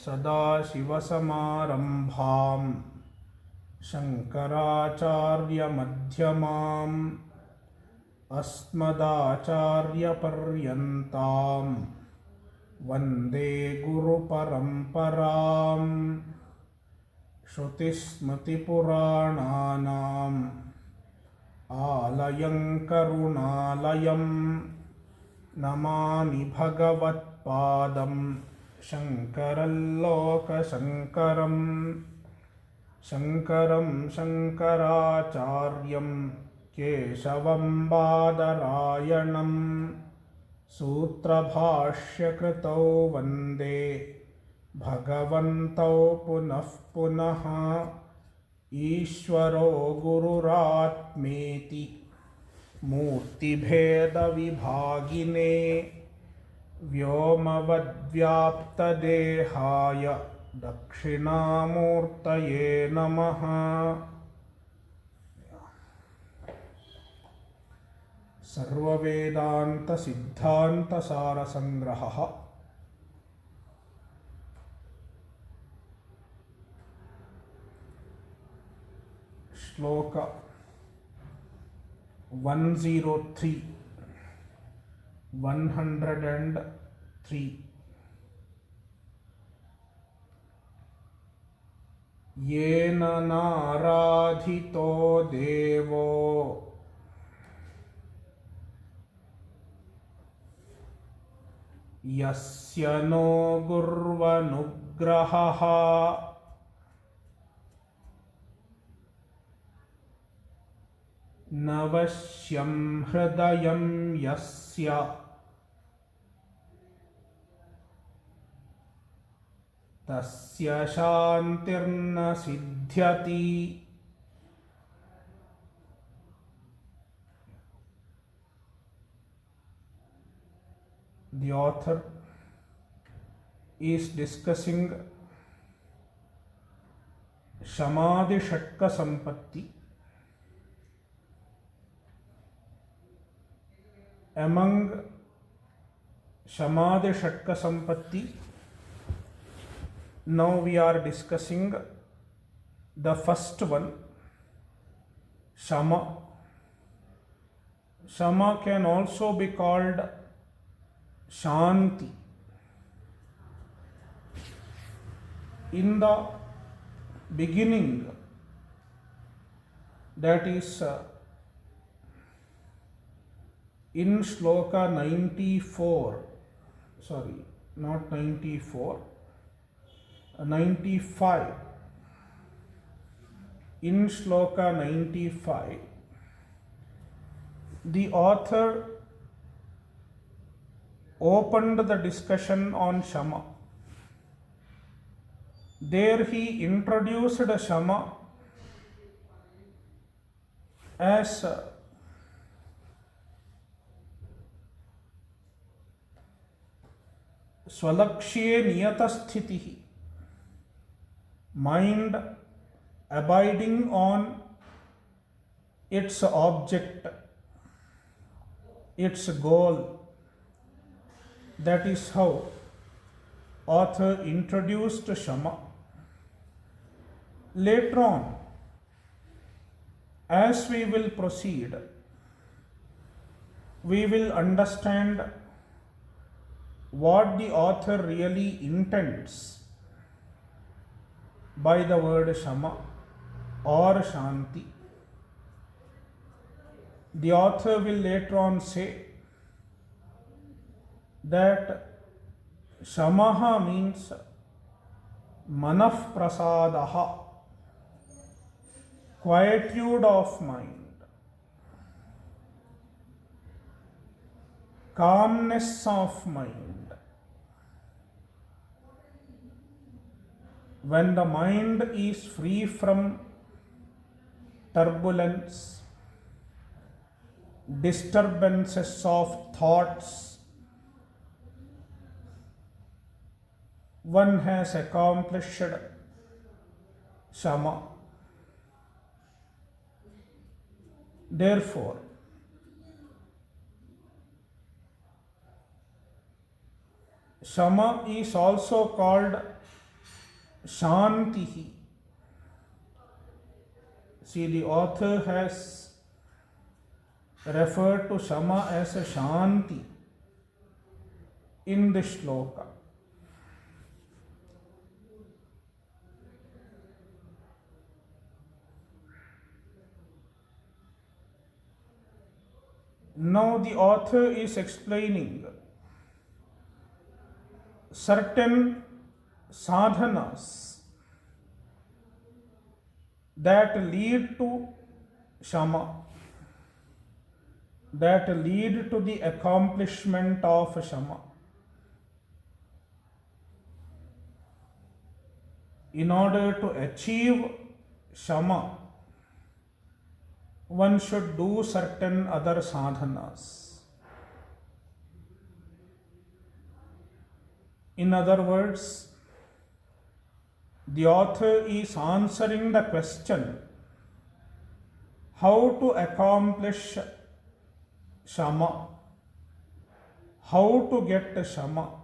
सदाशिवसमारम्भां शङ्कराचार्यमध्यमाम् अस्मदाचार्यपर्यन्तां वन्दे गुरुपरम्पराम्। श्रुतिस्मृतिपुराणानाम् आलयं करुणालयं नमामि भगवत्पादं शङ्करं लोकशङ्करम्। शङ्करं शङ्कराचार्यं केशवं बादरायणं सूत्रभाष्यकृतौ वन्दे भगवन्तौ पुनः पुनः। ईश्वरो गुरुरात्मेति मूर्तिभेदविभागिने व्योमवद्व्याप्तदेहाय दक्षिणामूर्तये नमः। सर्ववेदान्त-सिद्धान्त-सार-संग्रहः। श्लोक 103 103 येन नाराधितो देवो यस्य नो गुर्वनुग्रहः नवश्यं हृदयं यस्य तस्य शान्तिर्न सिद्ध्यति। The author is discussing Samadhi Shatka Sampatti. Among Samadhi Shatka Sampatti, now we are discussing the first one, Shama. Shama can also be called Shanti. In the beginning, that is in shloka 94, sorry, not 94, 95. In shloka 95, the author opened the discussion on Shama. There he introduced Shama as Swalakshye Niyatasthitihi, mind abiding on its object, its goal. That is how author introduced Shama. Later on, as we will proceed, we will understand what the author really intends by the word Shama or Shanti. The author will later on say that Shamaha means Manah Prasadaha, quietude of mind, calmness of mind. When the mind is free from turbulence, disturbances of thoughts, one has accomplished Shama. Therefore, Shama is also called Shantihi. See, the author has referred to Shama as a Shanti in the shloka. Now the author is explaining certain sadhanas that lead to Shama, that lead to the accomplishment of Shama. In order to achieve Shama, one should do certain other sadhanas. In other words, the author is answering the question how to accomplish Shama, how to get Shama.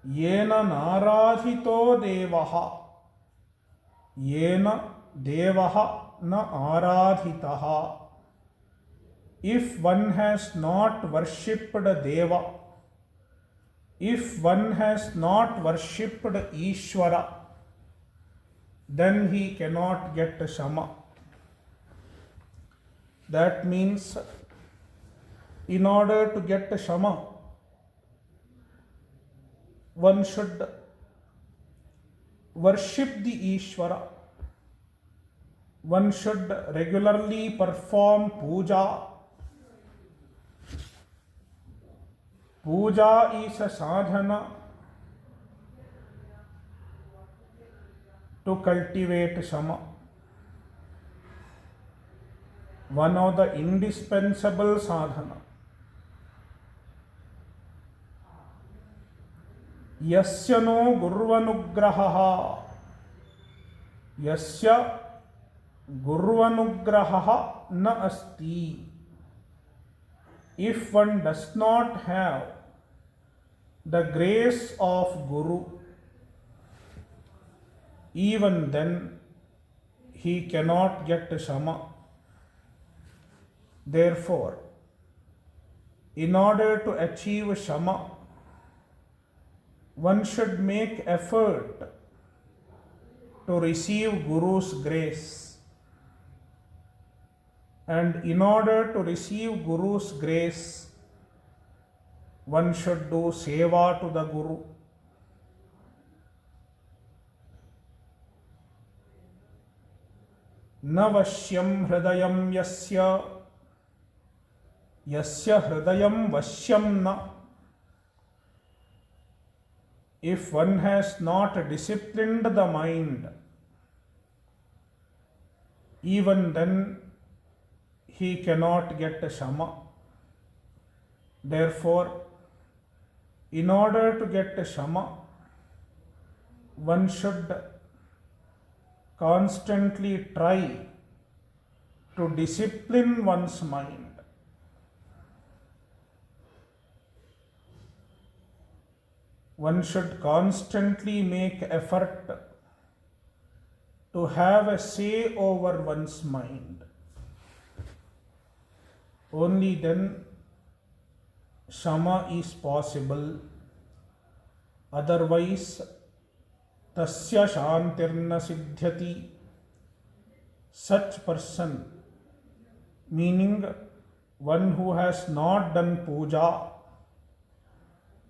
Yena naradhito devaha, yena devaha na aradhitaha. If one has not worshipped Deva, if one has not worshipped Ishvara, then he cannot get Shama. That means, in order to get Shama, one should worship the Ishvara. One should regularly perform puja. Puja is a sadhana to cultivate Shama. One of the indispensable sadhana. Yasya no gurvanugrahaha, yasya gurvanugrahaha na asti. If one does not have the grace of Guru, even then he cannot get Shama. Therefore, in order to achieve Shama, one should make effort to receive Guru's grace. And in order to receive Guru's grace, one should do seva to the Guru. Na vashyam hridayam yasya, yasya hridayam vashyam na. If one has not disciplined the mind, even then he cannot get Shama. Therefore, in order to get Shama, one should constantly try to discipline one's mind. One should constantly make effort to have a say over one's mind. Only then Shama is possible. Otherwise, tasya shantirna siddhyati. Such person, meaning one who has not done puja,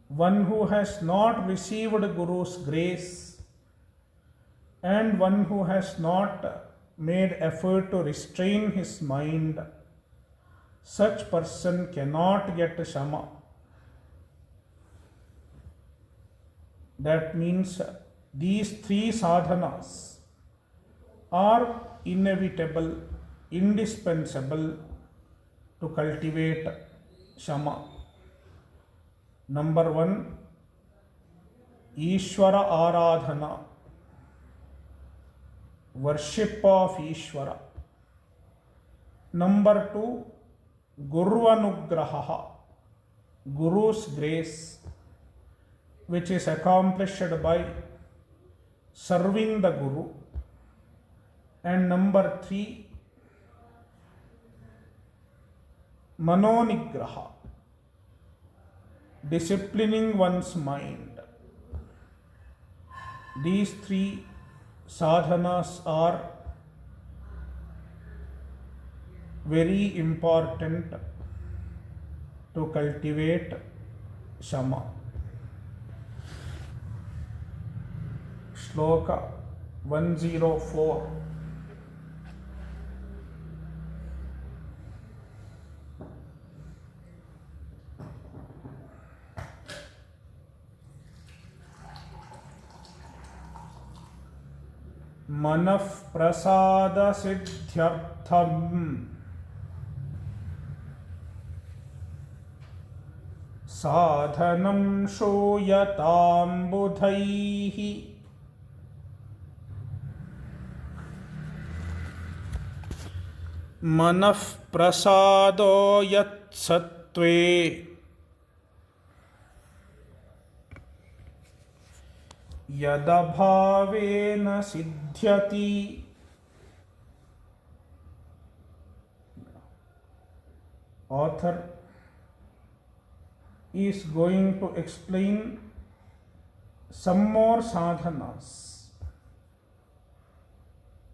one who has not received Guru's grace, and one who has not made effort to restrain his mind, such person cannot get Shama. That means these three sadhanas are inevitable, indispensable to cultivate Shama. Number 1, Ishvara Aradhana, worship of Ishvara. Number 2, Guru Anugraha, Guru's grace, which is accomplished by serving the Guru. And number 3, Manonigraha, disciplining one's mind. These 3 sadhanas are very important to cultivate Shama. Shloka 104. मनः प्रसादसिद्ध्यर्थम् साधनं श्रूयतां बुधैः मनः प्रसादो यत्सत्त्वे यदभावेन सिद्ध्यति. Author is going to explain some more sadhanas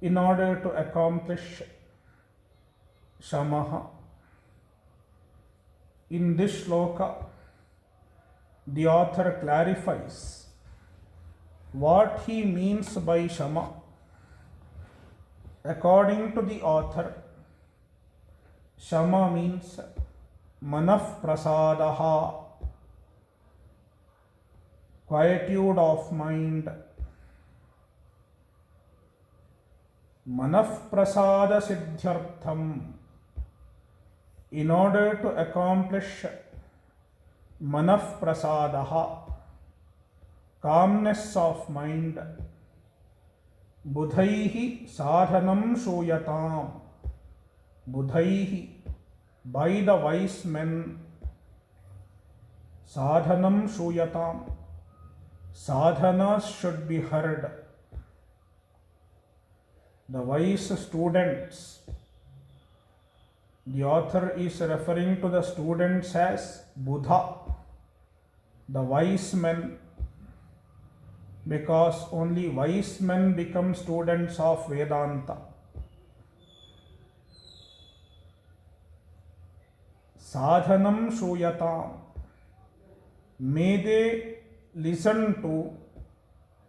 in order to accomplish Shamaha. In this shloka, the author clarifies what he means by Shama. According to the author, Shama means Manah Prasadaha, quietude of mind. Manah Prasada Siddhyartham. In order to accomplish Manah Prasadaha, calmness of mind, Budhaihi sadhanam shruyatam. Budhaihi, by the wise men, sadhanam shruyatam. Sadhanas should be heard. The wise students, the author is referring to the students as Buddha, the wise men, because only wise men become students of Vedanta. Sadhanam shruyatam. May they listen to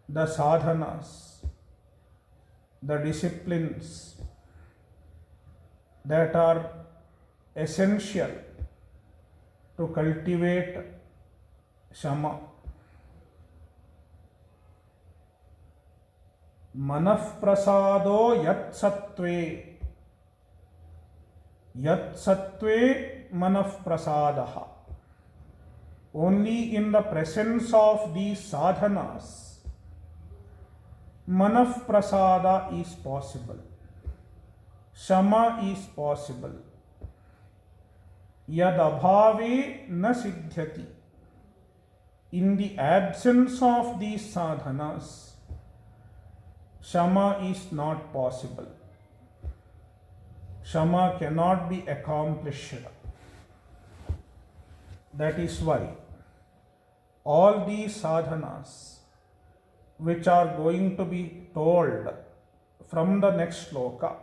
the sadhanas, the disciplines that are essential to cultivate Shama. Manah prasado yat sattve. Yat sattve manah prasadaha. Only in the presence of these sadhanas, manah prasada is possible. Shama is possible. Yad abhave na siddhyati. In the absence of these sadhanas, Shama is not possible. Shama cannot be accomplished. That is why all these sadhanas, which are going to be told from the next shloka,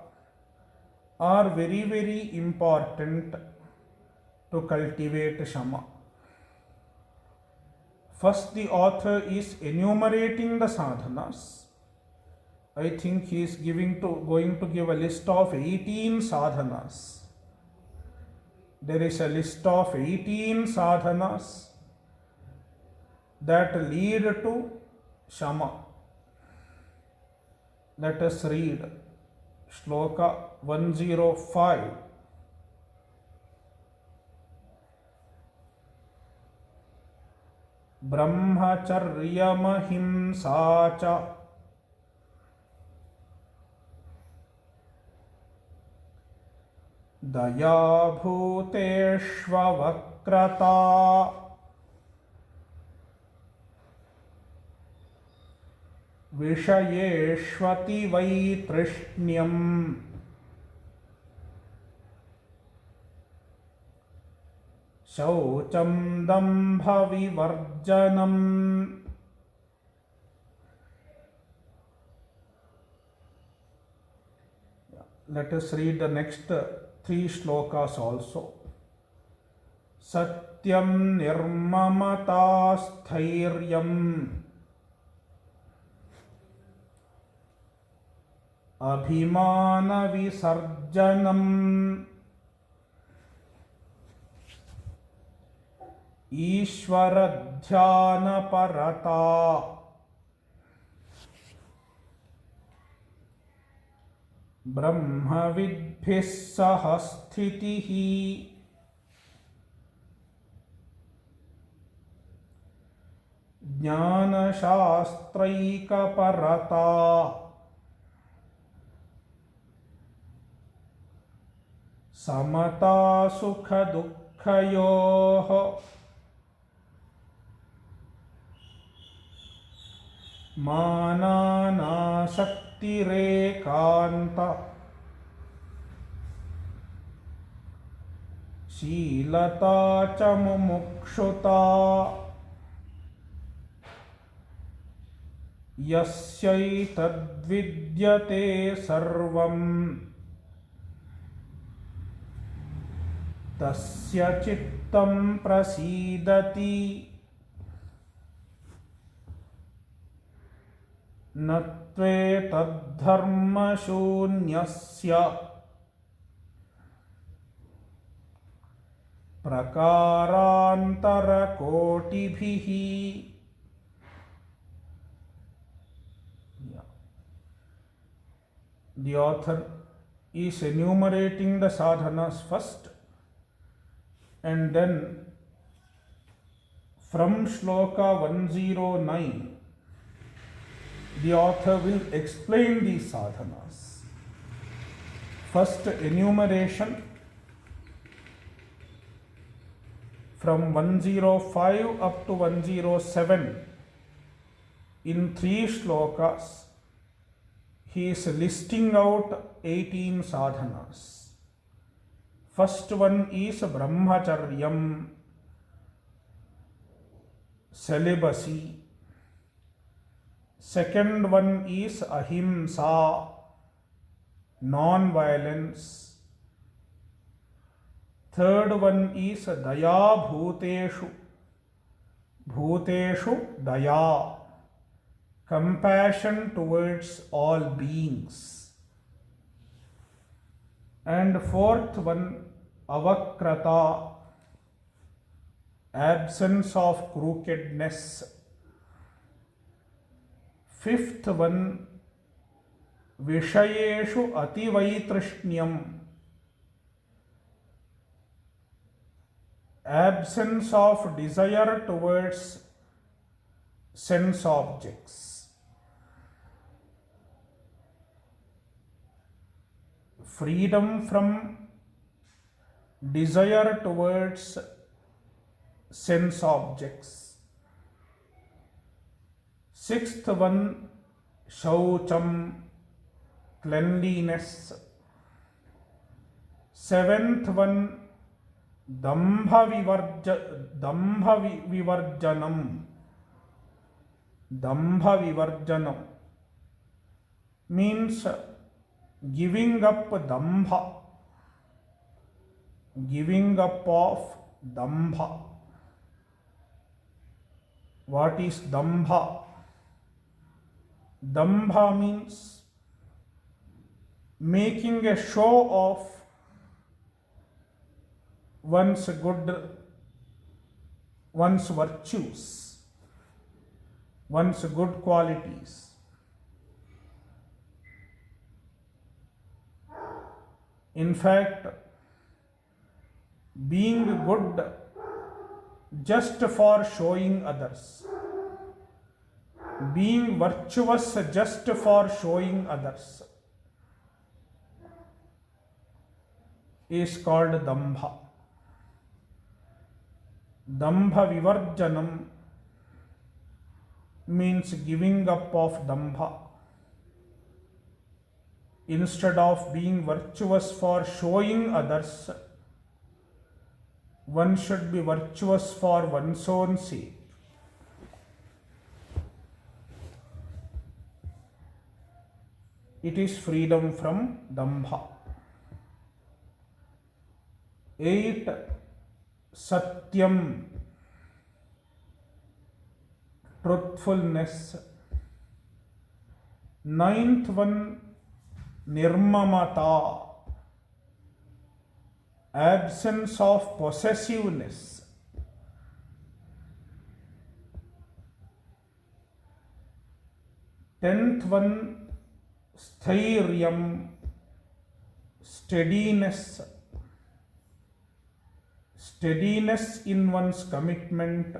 are very, very important to cultivate Shama. First, the author is enumerating the sadhanas. I think he is going to give a list of 18 sadhanas. There is a list of 18 sadhanas that lead to Shama. Let us read Shloka 105. Brahmacharyamahimsa cha daya bhuteshvavakya avakrata vishayeshvati vaitrishniyam shaucham dambha vivarjanam. Let us read the next three shlokas also. Satyam nirmamata sthairyam abhimana visarjanam ishvara dhyana parata brahma vidbhis sahasthitihi jnana shastraika parata samata sukha dukkhayoh manana saktirekanta shilata cha mumukshuta yasyaitatvidyate sarvam tasya chittam prasidati natve tadharma shunyasya prakarantara kotibhihi. The author is enumerating the sadhanas first, and then from shloka 109 the author will explain these sadhanas. First enumeration from 105 up to 107 in three shlokas. He is listing out 18 sadhanas. First one is brahmacharyam, celibacy. Second one is ahimsa, non-violence. Third one is daya bhuteshu, bhuteshu daya, compassion towards all beings. And fourth one, avakrata, absence of crookedness. Fifth one, vishayeshu ativaitrishnyam, absence of desire towards sense objects. Freedom from desire towards sense objects. Sixth one, shaucham, cleanliness. Seventh one, dambha vivarjanam. Dambha vivarjanam means giving up dambha, giving up of dambha. What is dambha? Dambha means making a show of one's virtues, one's good qualities. In fact, being good just for showing others, being virtuous just for showing others is called dambha. Dambha Vivarjanam means giving up of Dambha. Instead of being virtuous for showing others, one should be virtuous for one's own sake. It is freedom from Dambha. 8. Satyam, truthfulness. 9th one, Nirmamata, absence of possessiveness. 10th one, Sthiryam, steadiness. Steadiness in one's commitment,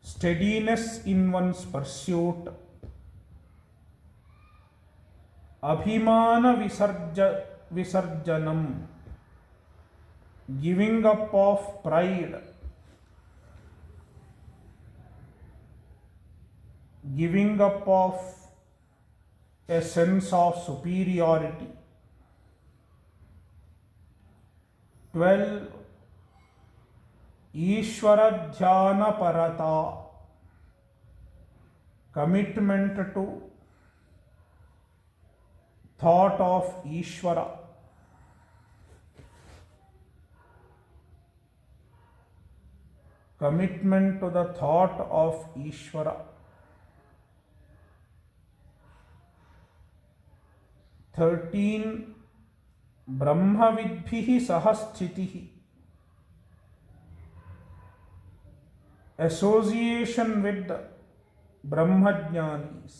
steadiness in one's pursuit. Abhimana Visarjanam, giving up of pride, giving up of a sense of superiority. 12. Ishvara Dhyana Parata, commitment to thought of Ishvara. Commitment to the thought of Ishvara. 13. Brahma Vidbhihi Sahasthitihi, association with Brahmajnanis.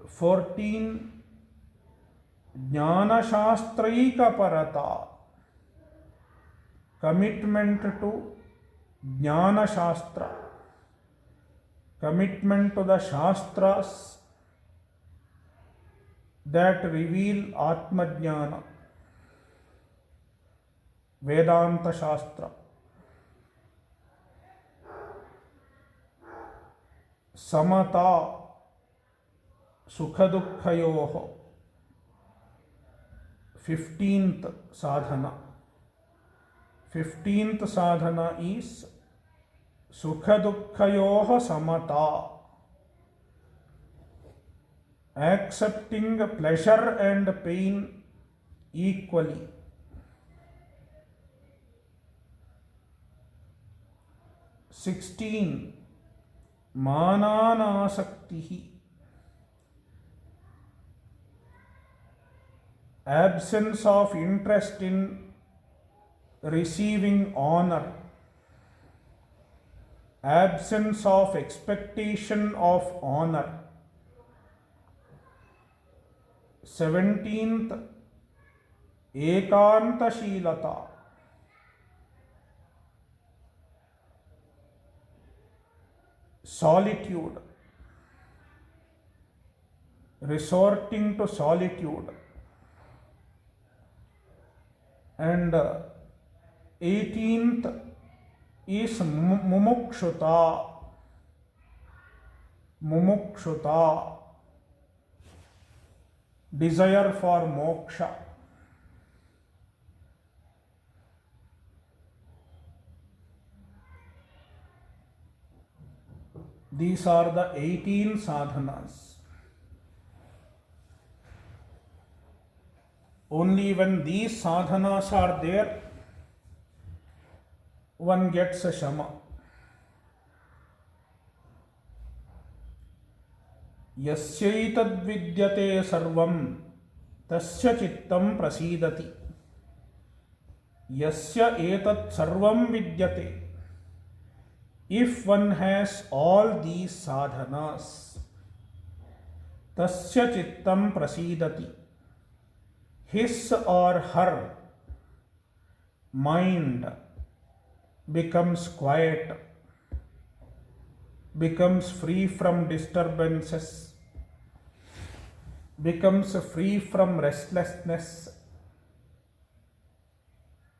14. Jnana Shastraika Parata, commitment to Jnana Shastra, commitment to the Shastras that reveal Atma Jnana, Vedanta Shastra. Samata, Sukhadukhayoho, 15th sadhana. 15th sadhana is Sukhadukhayoho samata, accepting pleasure and pain equally. 16. Mananasaktihi, absence of interest in receiving honor, absence of expectation of honor. 17th. Ekantashilata, solitude, resorting to solitude. And 18th is mumukshuta, desire for moksha. These are the 18 sadhanas. Only when these sadhanas are there, one gets a shama. Yasyaitat vidyate sarvam tasya chittam prasidati. Yasya etat sarvam vidyate. If one has all these sadhanas, tasya chittam prasidati, his or her mind becomes quiet, becomes free from disturbances. becomes free from restlessness.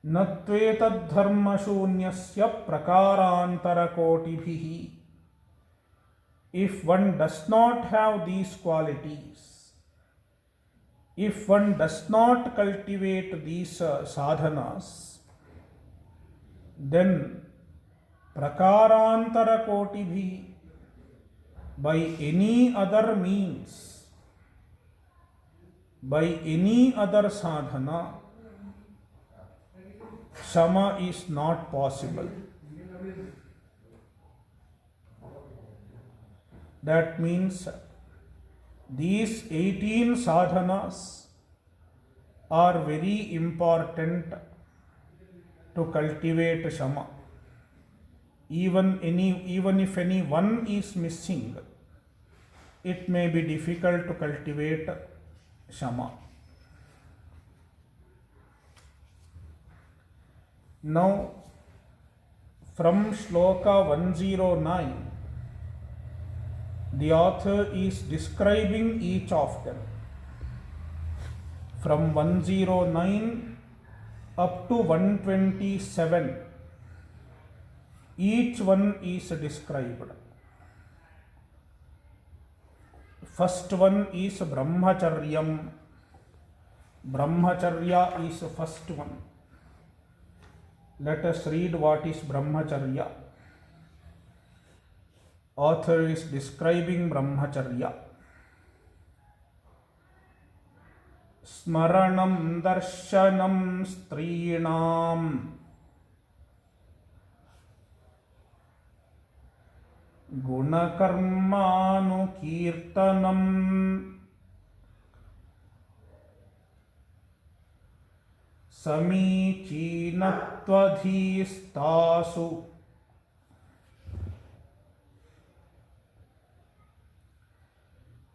Natvetadharmashunyasya prakarantarakotibhihi. If one does not have these qualities, if one does not cultivate these sadhanas, then prakarantarakotibhi, by any other means, by any other sadhana, shama is not possible. That means these 18 sadhanas are very important to cultivate shama. Even if any one is missing, it may be difficult to cultivate shama. Now, from Shloka 109, the author is describing each of them. From 109 up to 127, each one is described. First one is Brahmacharyam. Brahmacharya is the first one. Let us read what is Brahmacharya. Author is describing Brahmacharya. Smaranam darshanam strinam gunakarmanukirtanam samichinatvadhistasu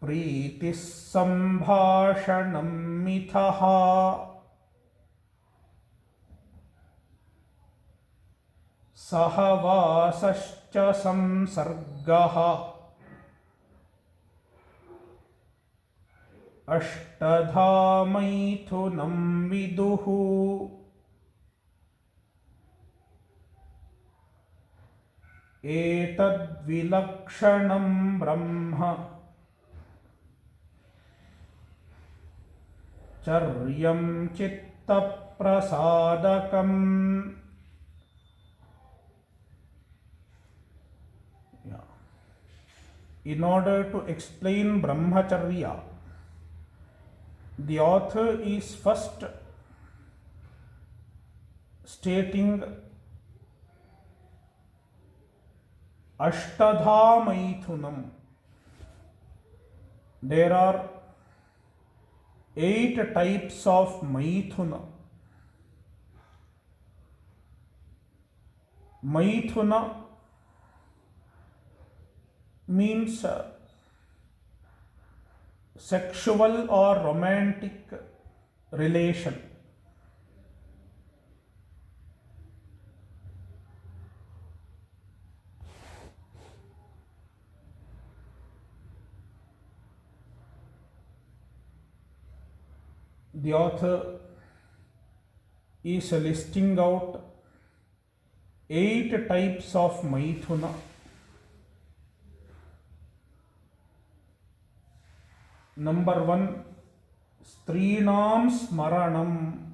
प्रीतिः सम्भाषणं मिथः सहवासश्च संसर्गः अष्टधा मैथुनं विदुः एतद्विलक्षणं ब्रह्म चर्यं चित्तप्रसादकम्. In order to explain Brahmacharya, the author is first stating Ashtadha Maithunam. There are 8 types of Maithuna. Maithuna means sexual or romantic relation. The author is listing out 8 types of Maithuna. Number 1, Strinam Smaranam.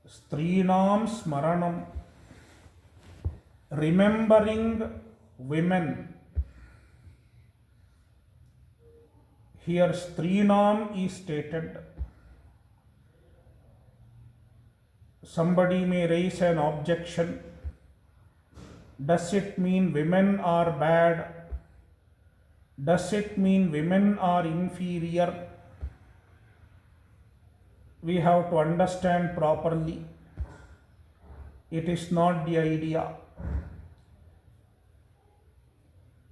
Strinam Smaranam. Remembering women. Here Strinam is stated. Somebody may raise an objection. Does it mean women are bad? Does it mean women are inferior? We have to understand properly. It is not the idea.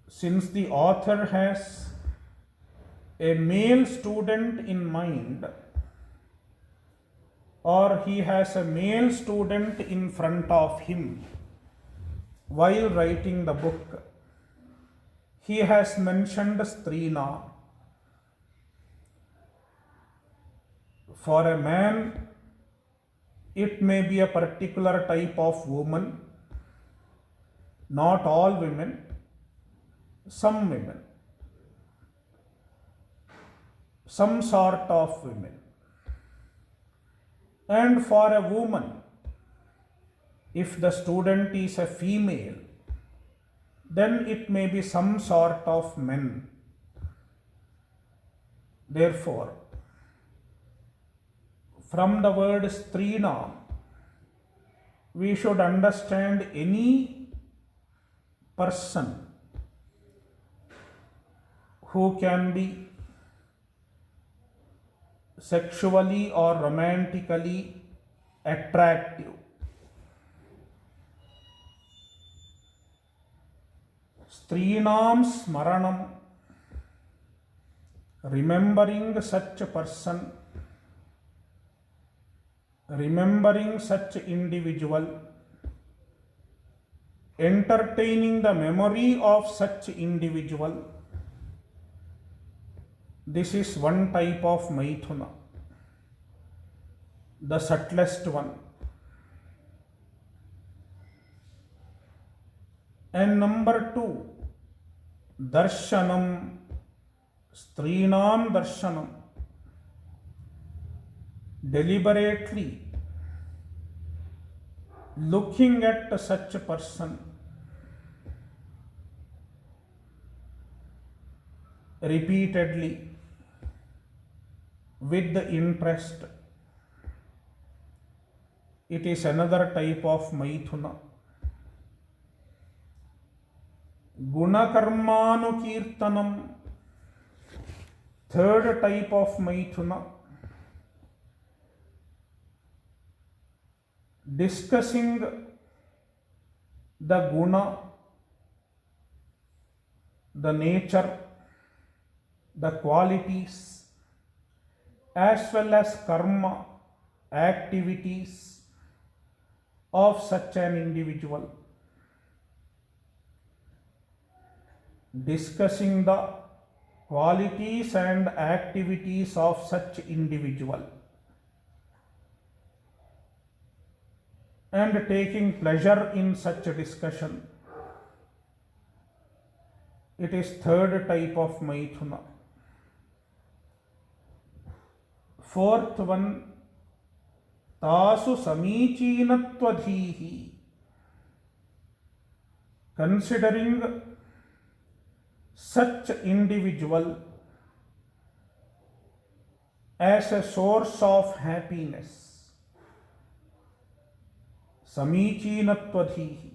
Since the author has a male student in mind, or he has a male student in front of him while writing the book, he has mentioned Strina. For a man, it may be a particular type of woman, not all women, some women, some sort of women. And for a woman, if the student is a female, then it may be some sort of men. Therefore, from the word Strinam, we should understand any person who can be sexually or romantically attractive. Strinam Smaranam, remembering such a person, remembering such individual, entertaining the memory of such individual, this is one type of Maithuna, the subtlest one. And number 2, Darshanam, Strinam Darshanam, deliberately looking at such a person, repeatedly, with the interest, it is another type of Maithuna. Gunakarmanu Kirtanam, third type of Maithuna, discussing the guna, the nature, the qualities, as well as karma, activities of such an individual. Discussing the qualities and activities of such individual and taking pleasure in such a discussion. It is third type of Maithuna. Fourth one, Tasu Samichinatvadhihi, considering such individual as a source of happiness. Samichinatvadhihi,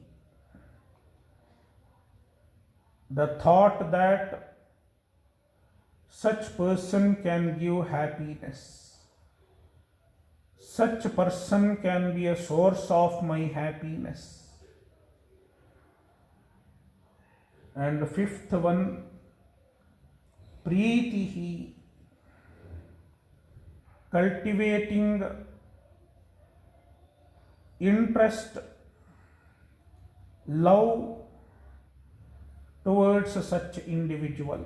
the thought that such person can give happiness, such person can be a source of my happiness. And fifth one, Preetihi, cultivating interest, love towards such individual,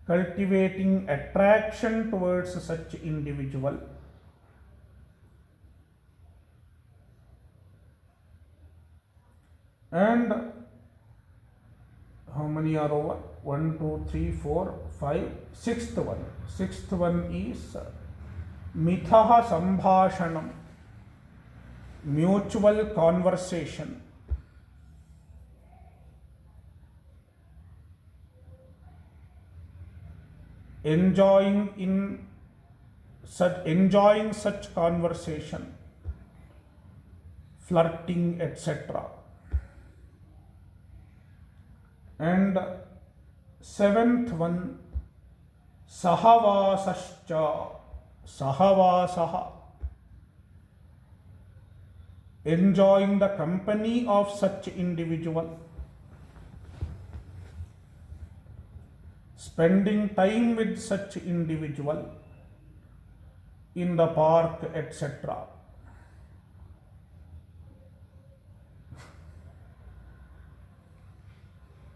cultivating attraction towards such individual. And how many are over? 1, 2, 3, 4, 5, sixth one. Sixth one is Mithaha Sambhashanam, mutual conversation. Enjoying such conversation, flirting, etc. And seventh one, Sahavasascha, Sahavasaha, enjoying the company of such individual, spending time with such individual in the park, etc.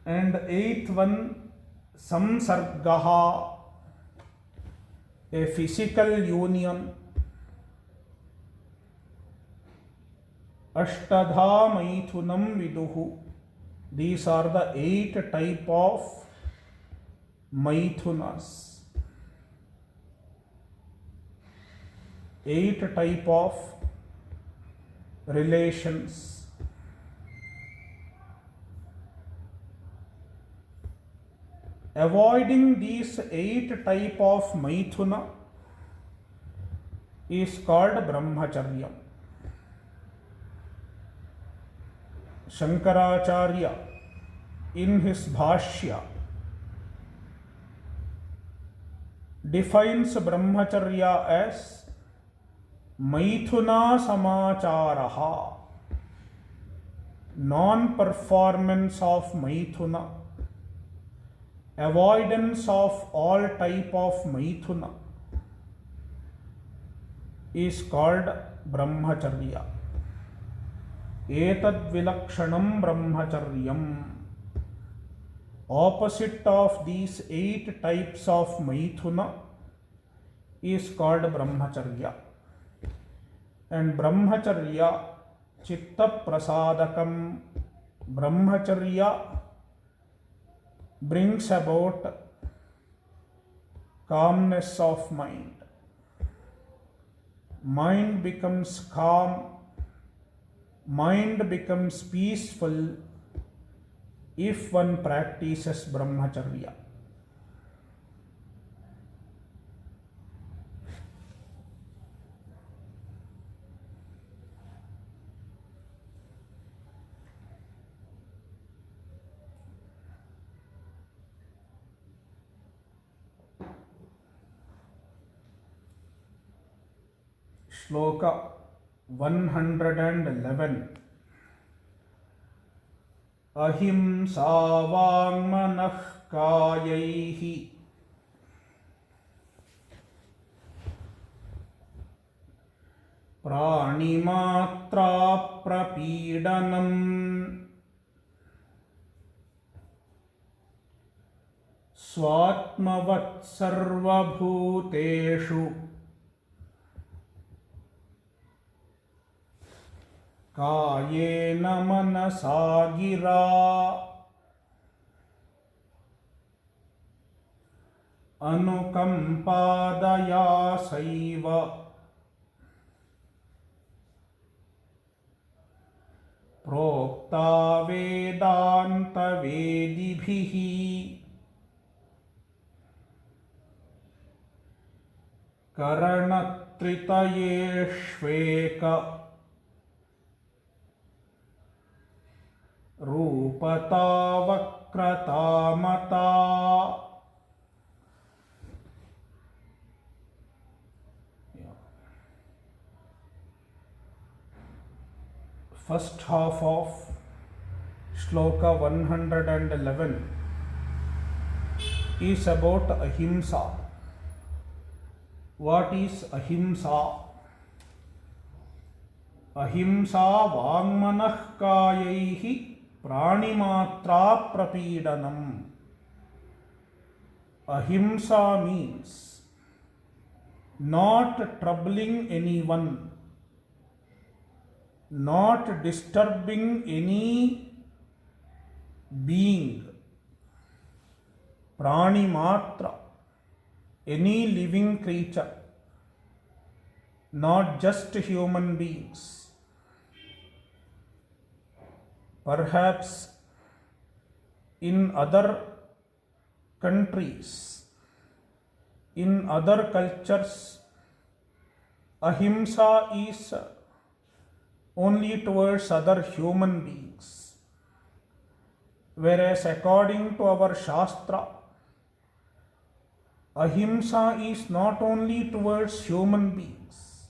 And eighth one, Samsargaha, a physical union. Ashtadha Maithunam Viduhu. These are the 8 type of Maithunas. 8 type of relations. Avoiding these 8 type of Maithuna is called Brahmacharya. Shankaracharya in his Bhashya defines Brahmacharya as Maithuna Samacharaha, non-performance of Maithuna, avoidance of all type of Maithuna is called Brahmacharya. Etad vilakshanam brahmacharyam. Opposite of these 8 types of Maithuna is called Brahmacharya. And Brahmacharya chitta prasadakam. Brahmacharya brings about calmness of mind. Mind becomes calm. Mind becomes peaceful if one practices Brahmacharya. Shloka 111. Ahimsa vāngmanah kāyaihi pranimatra prapeedanam swatmavat sarvabhuteshu Kayena manasa gira anukampadaya saiva prokta vedanta vedibhihi karanatritayeshveka Rupata vakrata mata. First half of Shloka 111 is about ahimsa. What is ahimsa? Ahimsa vāngmanah kāyaihi pranimatra prapeedanam. Ahimsa means not troubling anyone, not disturbing any being. Pranimatra, any living creature, not just human beings. Perhaps in other countries, in other cultures, ahimsa is only towards other human beings. Whereas according to our Shastra, ahimsa is not only towards human beings,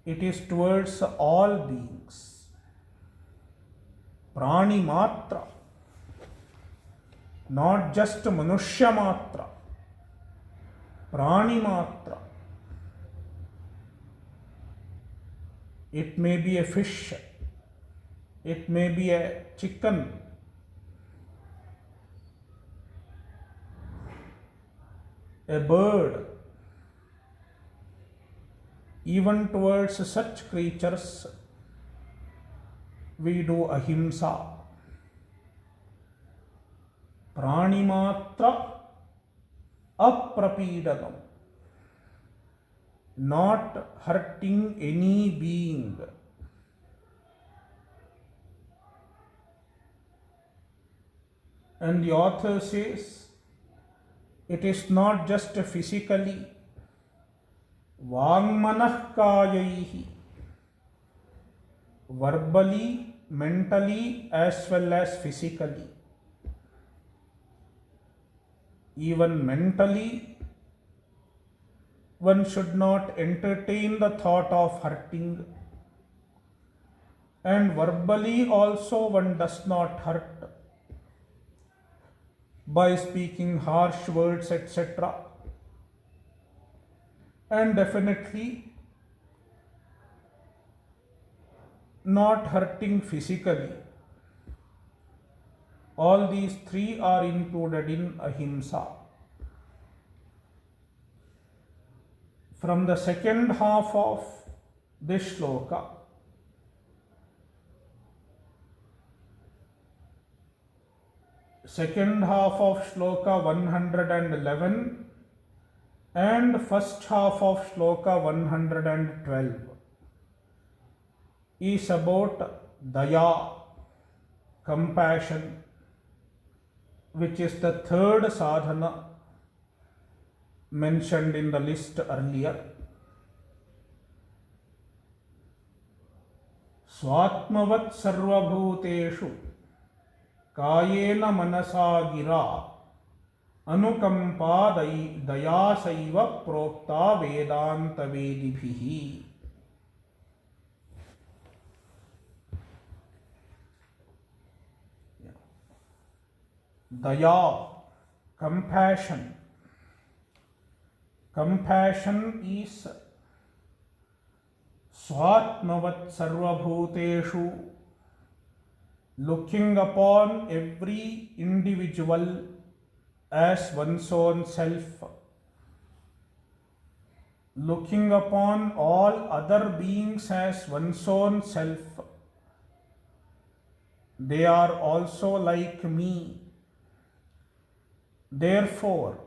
it is towards all beings. Prani matra, not just manushya matra, prani matra. It may be a fish, it may be a chicken, a bird, even towards such creatures we do ahimsa. Pranimatra aprapidanam, not hurting any being. And the author says it is not just physically, vangmanah kayaihi, verbally, mentally as well as physically. Even mentally, one should not entertain the thought of hurting, and verbally also one does not hurt by speaking harsh words, etc. And definitely not hurting physically. All these three are included in ahimsa. From the second half of this shloka, second half of shloka 111 and first half of shloka 112 is about daya, compassion, which is the third sadhana mentioned in the list earlier. Swatmavat sarvabhuteshu kayena manasa gira anukampa dayasaiva prokta vedanta vedibhihi. Daya, compassion. Compassion is swatmavat sarvabhuteshu, looking upon every individual as one's own self, looking upon all other beings as one's own self. They are also like me. Therefore,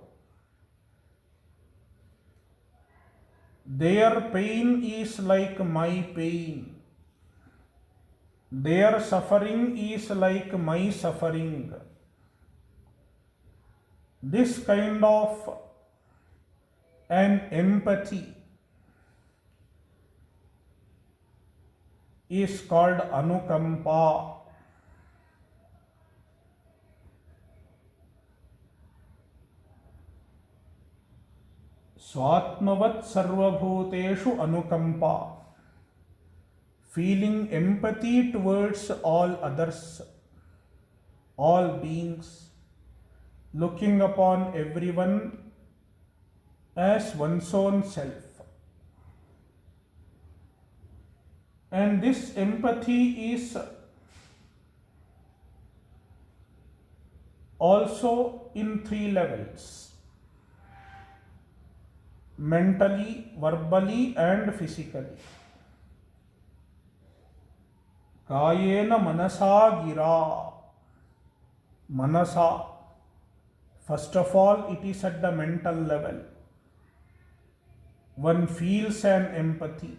their pain is like my pain. Their suffering is like my suffering. This kind of an empathy is called anukampa. Swatmavat sarvabhuteshu anukampa, feeling empathy towards all others, all beings, looking upon everyone as one's own self. And this empathy is also in three levels: mentally, verbally and physically. Kayena manasa gira. Manasa, first of all, it is at the mental level. One feels an empathy.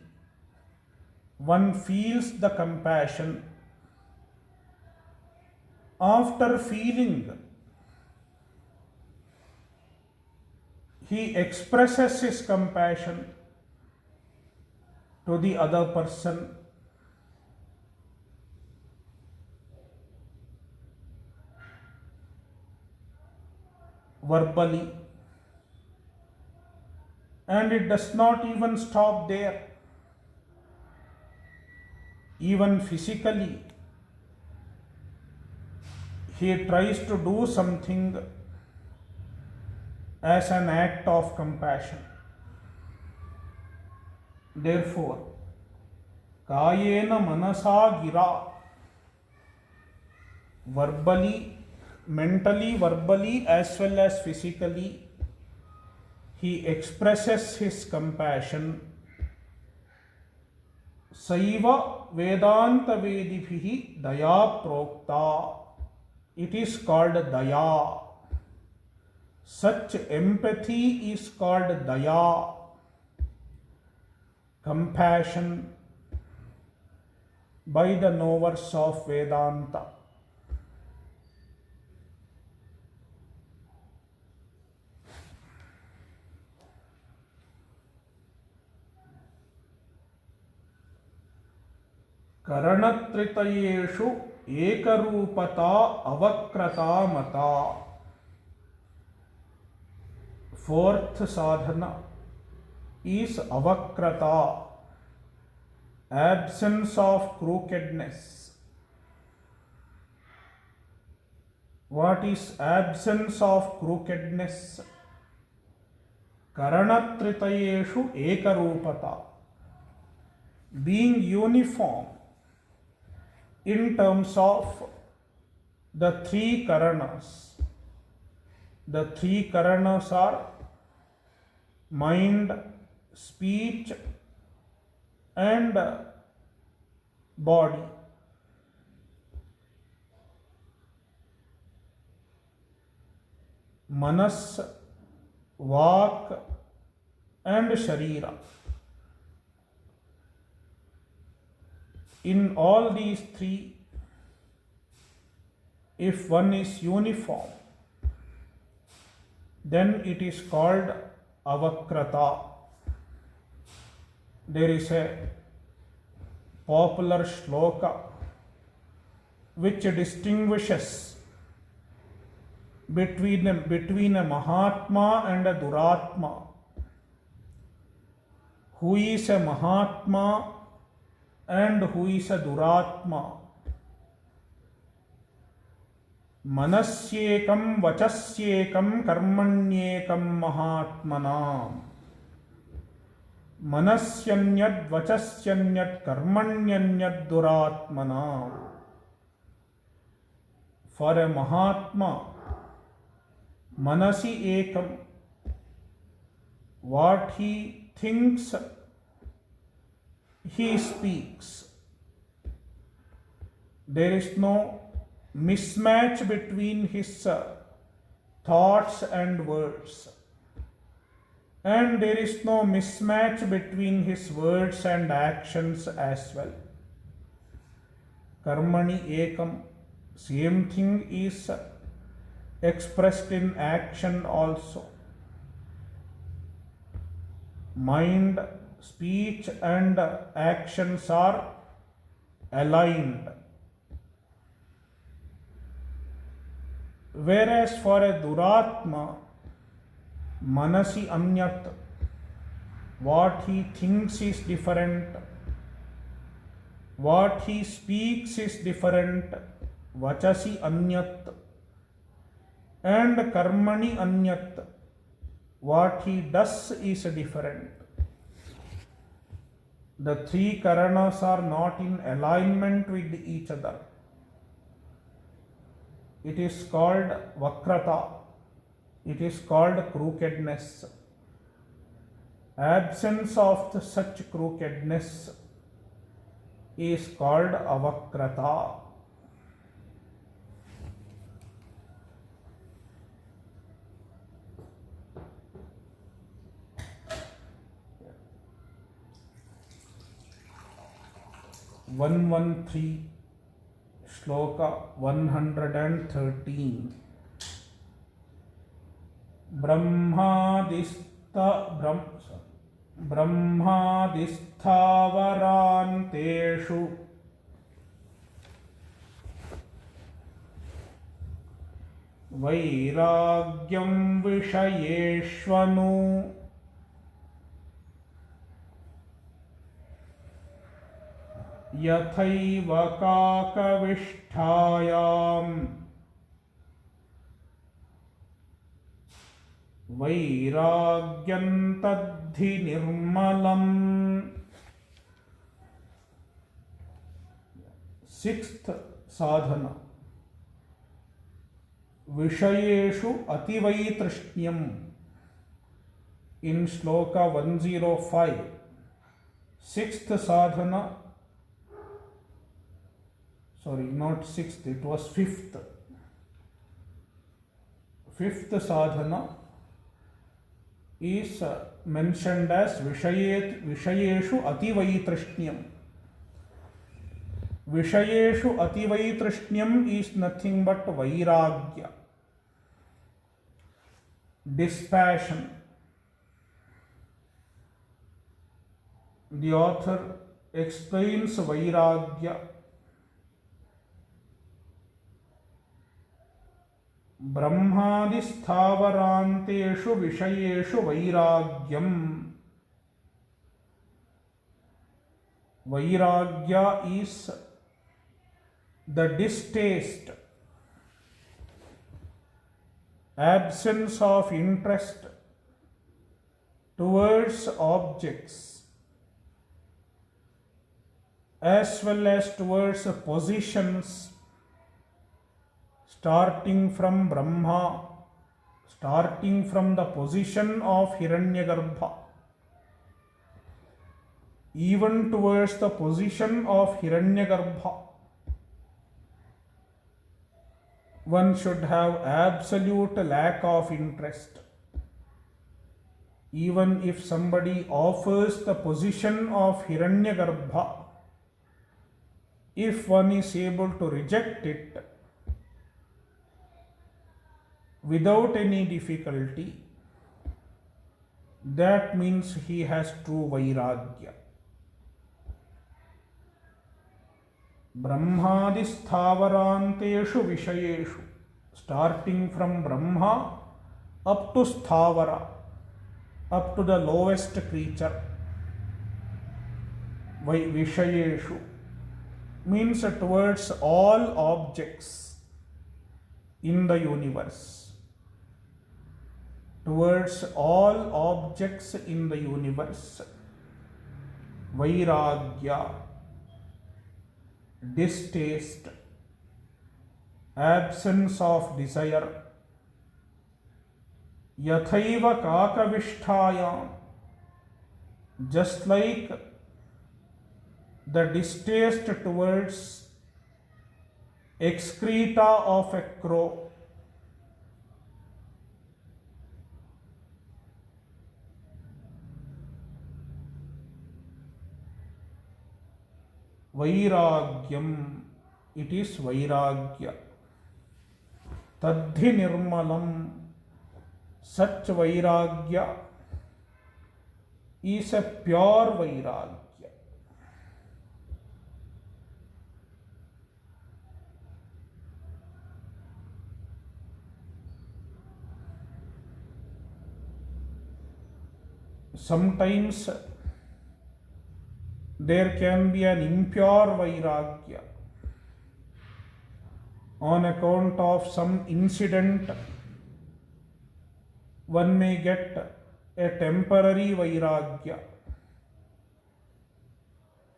One feels the compassion. After feeling, he expresses his compassion to the other person. Verbally, and it does not even stop there. Even physically, he tries to do something as an act of compassion. Therefore, kayena manasa gira, verbally, mentally, verbally as well as physically, he expresses his compassion Saiva Vedanta Vedibhihi Daya Prokta. It is called Daya. Such empathy is called Daya, compassion, by the knowers of Vedanta. Karanatritayeshu ekarupata avakrata mata. Fourth sadhana is avakrata, absence of crookedness. What is absence of crookedness? Karanatritayeshu ekarupata, being uniform in terms of the three karanas. The three karanas are mind, speech, and body. Manas, Vak, and Sharira. In all these three, if one is uniform, then it is called avakrata. There is a popular shloka which distinguishes between a Mahatma and a Duratma. Who is a Mahatma and who is a Duratma? Manasyekam vachasyekam karmanyekam mahatmanam. Manasyanyad vachasyanyad karmanyanyad duratmanam. For a Mahatma, manasi ekam, what he thinks, he speaks. There is no mismatch between his thoughts and words, and there is no mismatch between his words and actions as well. Karmani ekam, same thing is expressed in action also. Mind, speech, and actions are aligned. Whereas for a Duratma, manasi anyat, what he thinks is different, what he speaks is different, vachasi anyat, and karmani anyat, what he does is different. The three karanas are not in alignment with each other. It is called vakrata. It is called crookedness. Absence of such crookedness is called avakrata. (113) Shloka 113. Brahmadisthavaranteshu vairagyam vishayeshvanu yathaiva kakavishthayam vairagyam tadhi nirmalam. Sixth sadhana, Vishayeshu Ativaitrishnyam. In Shloka 105, sixth sadhana, Sorry, not sixth, it was fifth. Fifth sadhana is mentioned as Vishayeshu Ativaitrishniyam. Vishayeshu Ativaitrishniyam is nothing but Vairagya, dispassion. The author explains Vairagya. Brahmadi sthavaranteshu vishayeshu vairagyam. Vairagya is the distaste, absence of interest towards objects as well as towards positions, starting from Brahma, starting from the position of Hiranyagarbha, even towards the position of Hiranyagarbha. One should have absolute lack of interest. Even if somebody offers the position of Hiranyagarbha, if one is able to reject it without any difficulty, that means he has true Vairagya. Brahmadi sthavaranteshu vishayeshu, starting from Brahma up to Sthavara, up to the lowest creature. Vishayeshu means towards all objects in the universe. Towards all objects in the universe. Vairagya, distaste, absence of desire. Yathaiva kakavishthayam, just like the distaste towards excreta of a crow. Vairagyam, it is Vairagya. Tadhi nirmalam, such Vairagya is a pure Vairagya. Sometimes there can be an impure Vairagya on account of some incident. One may get a temporary Vairagya,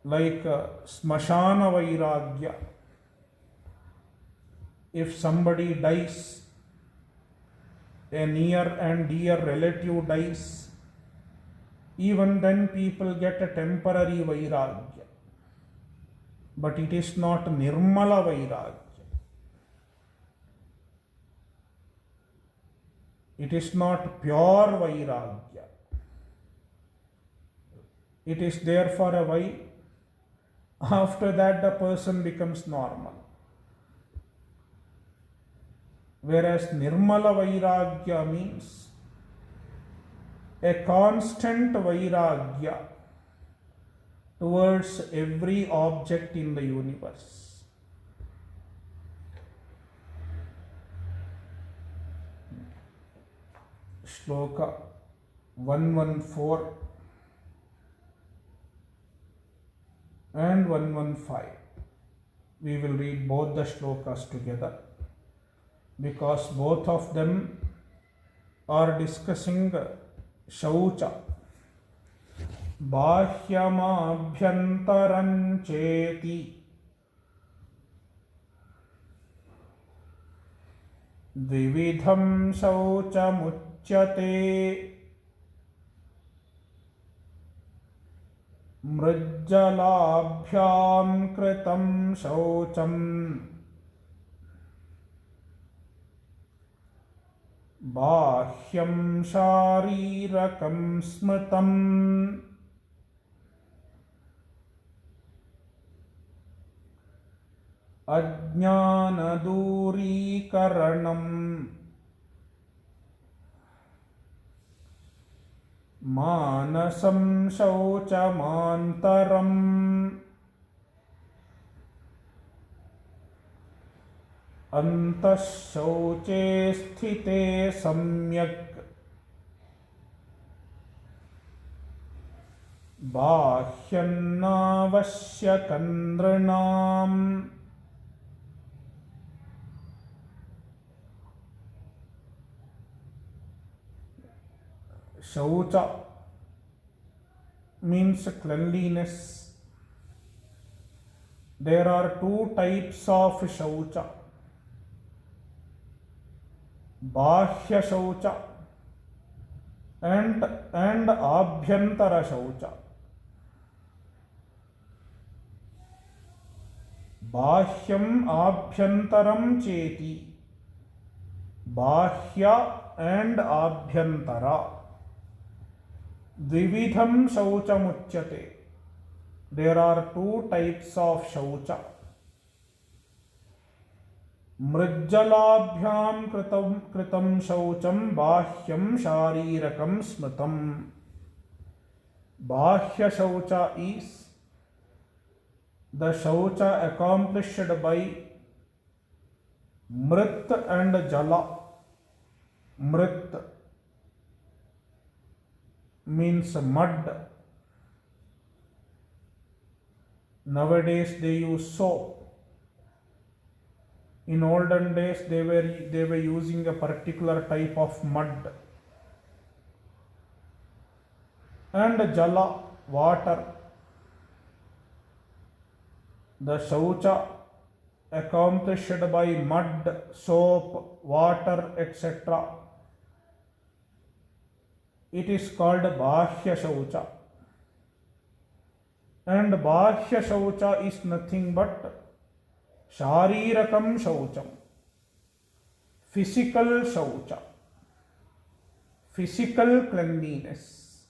like Smashana Vairagya. If somebody dies, a near and dear relative dies, even then people get a temporary Vairagya. But it is not Nirmala Vairagya. It is not pure Vairagya. It is there for a while. After that the person becomes normal. Whereas Nirmala Vairagya means a constant Vairagya towards every object in the universe. Shloka 114 and 115. We will read both the shlokas together because both of them are discussing Shaucha. Bahyamabhyantaram cheti dvividham shauchamuchyate मृज्जलाभ्यां कृतं शौचम् बाह्यं शारीरकं स्मृतम् अज्ञानदूरीकरणम् मानसं शौचमान्तरम् अन्तःशौचे स्थिते सम्यक् बाह्यन्नावश्यकं नृणाम् Shaucha means cleanliness. There are two types of shaucha. Bahya shaucha and abhyantara shaucha. Bahyam abhyantaram cheti. Bahya and abhyantara. Dvividham shauchamuchyate. There are two types of shaucha. Mrijjalabhyam kritam shaucham bahyam sharirakam smritam. Bahya shaucha is the shaucha accomplished by mrit and jala. Mrit means mud. Nowadays they use soap. In olden days they were using a particular type of mud. And jala, water. The shaucha accomplished by mud, soap, water, etc. It is called bahya shaucha. And bahya shaucha is nothing but sharirakam shaucham. Physical shaucha. Physical cleanliness.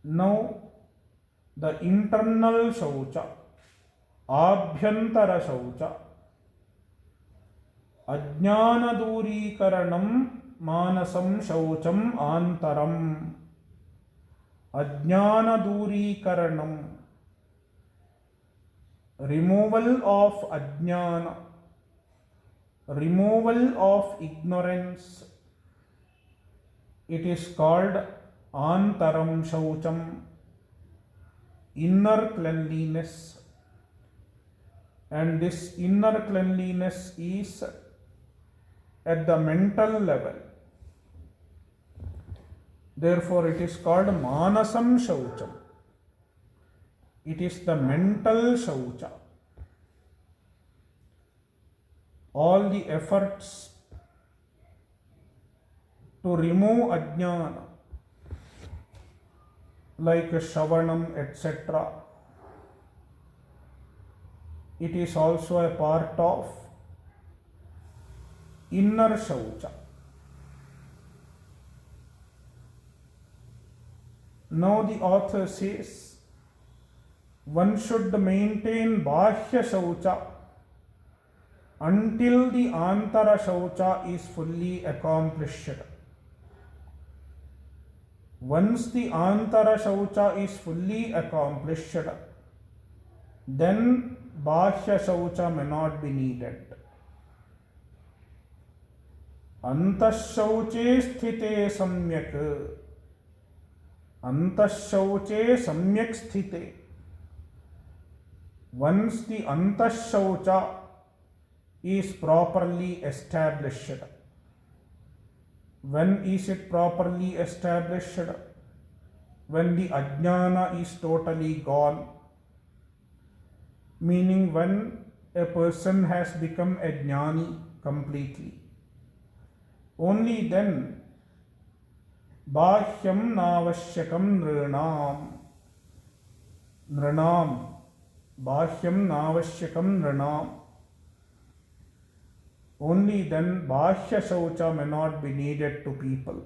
Now the internal shaucha, abhyantara shaucha. Ajnana durikaranam manasam shaucham antaram. Ajnana durikaranam. Removal of ajnana. Removal of ignorance. It is called antaram shaucham. Inner cleanliness. And this inner cleanliness is at the mental level. Therefore it is called manasam shaucham. It is the mental shaucha. All the efforts to remove ajnana, like shravanam, etc., it is also a part of inner shaucha. Now the author says, one should maintain bahya shaucha until the antara shaucha is fully accomplished. Once the antara shaucha is fully accomplished, then bahya shaucha may not be needed. Antashauche sthite samyak. Antashauche samyak sthite. Once the antashaucha is properly established. When is it properly established? When the ajnana is totally gone. Meaning when a person has become a jnani completely. Only then Bahyam navashyakam nranam. Bahyam navashyakam nranam. Only then bahya shaucha may not be needed to people.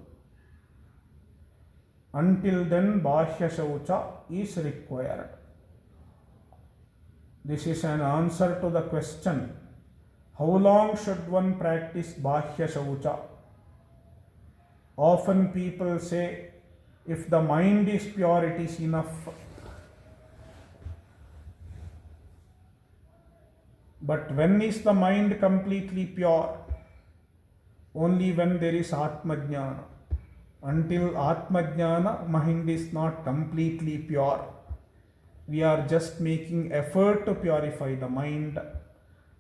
Until then bahya shaucha is required. This is an answer to the question, how long should one practice bahya shaucha? Often people say, if the mind is pure, it is enough. But when is the mind completely pure? Only when there is Atma-jnana. Until Atma-jnana, mind is not completely pure. We are just making effort to purify the mind.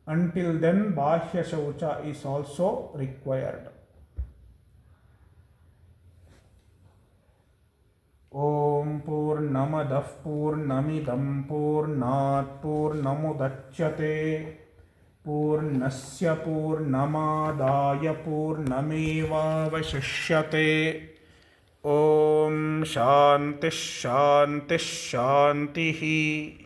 Until then, bahya shaucha is also required. Om Purnamadah Purnamidam Purnat Purnamudachyate Purnasya Purnamadaya Purnamevavashishyate. Om Shanti Shanti Shanti.